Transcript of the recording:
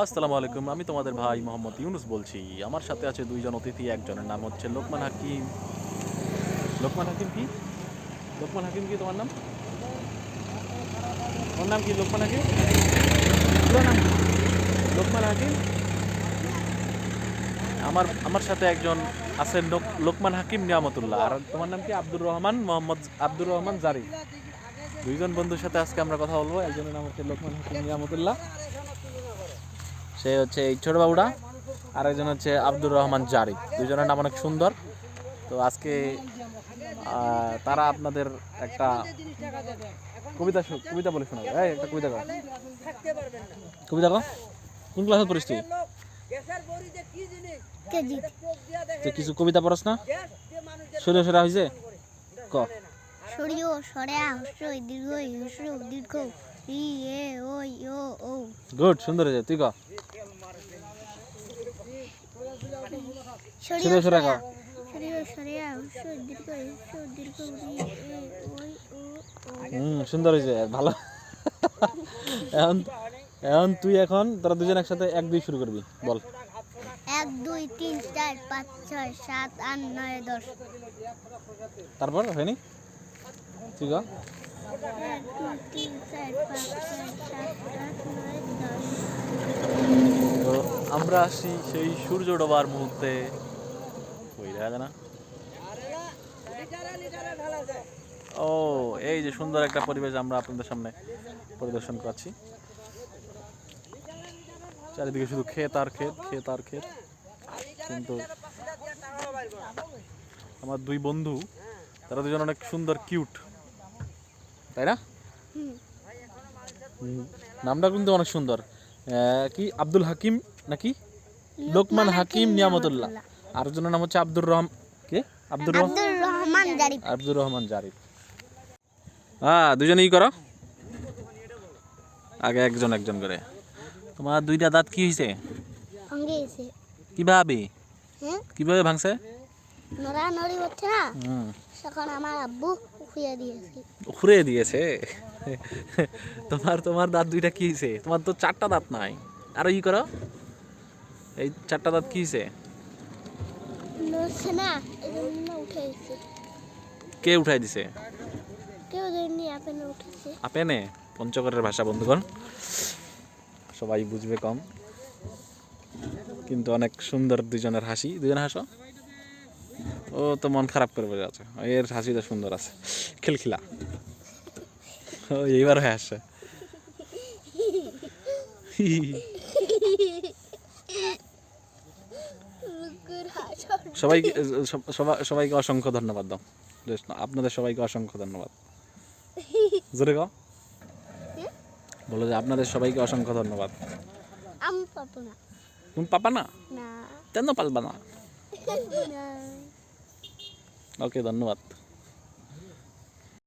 আসসালামু আলাইকুম। আমি তোমাদের ভাই মোহাম্মদ ইউনুস বলছি। আমার সাথে আছে দুইজন অতিথি, একজনের নাম হচ্ছে লোকমান হাকিম। লোকমান হাকিম কি? লোকমান হাকিম কি তোমার নাম? তোমার নাম কি লোকমান হাকিম? পুরো নাম কি? লোকমান হাকিম। আমার আমার সাথে একজন আছেন লোকমান হাকিম নিয়ামতুল্লাহ। আর তোমার নাম কি? আব্দুর রহমান, মোহাম্মদ আব্দুর রহমান জারি। দুইজন বন্ধুর সাথে আজকে আমরা কথা বলবো। একজনের নাম হচ্ছে লোকমান হাকিম নিয়ামতুল্লাহ, সে হচ্ছে এই ছোট বাবুটা। আর একজন হচ্ছে আব্দুর রহমান জারি। দুজনের নাম অনেক সুন্দর। তো আজকে তারা আপনাদের একটা কবিতা বলে শোনাবে। এই একটা কবিতা কও। কবিতা কও। কোন ক্লাসে পড়িস তুই? তুই কিছু কবিতা পড়স না? সরে সরে হয়েছে ক। সরিও সরে হস্রই দীর্ঘই হস্র দীর্ঘ ই এ ওই ও ও। গুড, সুন্দর হয়েছে। তুই ক। সরে সরে ক। সরিও সরে হস্রই দীর্ঘই হস্র দীর্ঘ ই এ ওই ও ও। সুন্দর হয়েছে, ভালো। এখন এখন তুই এখন তোরা দুজন একসাথে 1 2 শুরু করবি, বল। 1 2 3 4 5 6 7 8 9 10। তারপর হয়নি? তুই ক। 1 2 3 4 5 6 7 8 9 10। তো আমরা আসি সেই সূর্য ডোবার মুহূর্তে। ওই দেখা যায় না? ও, এই যে সুন্দর একটা পরিবেশ আমরা আপনাদের সামনে পরিদর্শন করছি। চারিদিকে শুধু ক্ষেত আর ক্ষেত, ক্ষেত আর ক্ষেত। কিন্তু আমার দুই বন্ধু, তারা দুজন অনেক সুন্দর, কিউট, তাই না? নামটা কিন্তু অনেক সুন্দর। কি আব্দুল হাকিম নাকি লোকমান হাকিম নিয়ামতুল্লাহ। আরেকজনের নাম হচ্ছে আব্দুর রহমান জারিফ। আব্দুর রহমান জারিফ। দুজনেই করো। আগে একজন একজন করে। তোমার দুইটা দাঁত কি হয়েছে? কিভাবে কিভাবে ভাঙছে? নড়ানড়ি হচ্ছে না, তখন আমার আব্বু উখড়ে দিয়েছে। তোমার দাঁত দুইটা কি হয়েছে? তোমার তো 4টা দাঁত নাই। আরো ই করো। এই 4টা দাঁত কি হয়েছে? কে উঠাই দিছে? আপেনে। পঞ্চগড়ের ভাষা বন্ধুগণ, সবাই বুঝবে কম, কিন্তু অনেক সুন্দর দুজনের হাসি। দুজন হাসো। ও তো মন খারাপ করে বসে আছে, এর হাসিটা সুন্দর আছে, খিলখিলা। ও এইবার হয়ে আসছে। সবাইকে অসংখ্য ধন্যবাদ দাও। আপনাদের সবাইকে অসংখ্য ধন্যবাদ। জোরে গাও। বলো যে আপনাদের সবাইকে অসংখ্য ধন্যবাদ। তুমি পাবা না? কেন পারবা না? ওকে, ধন্যবাদ।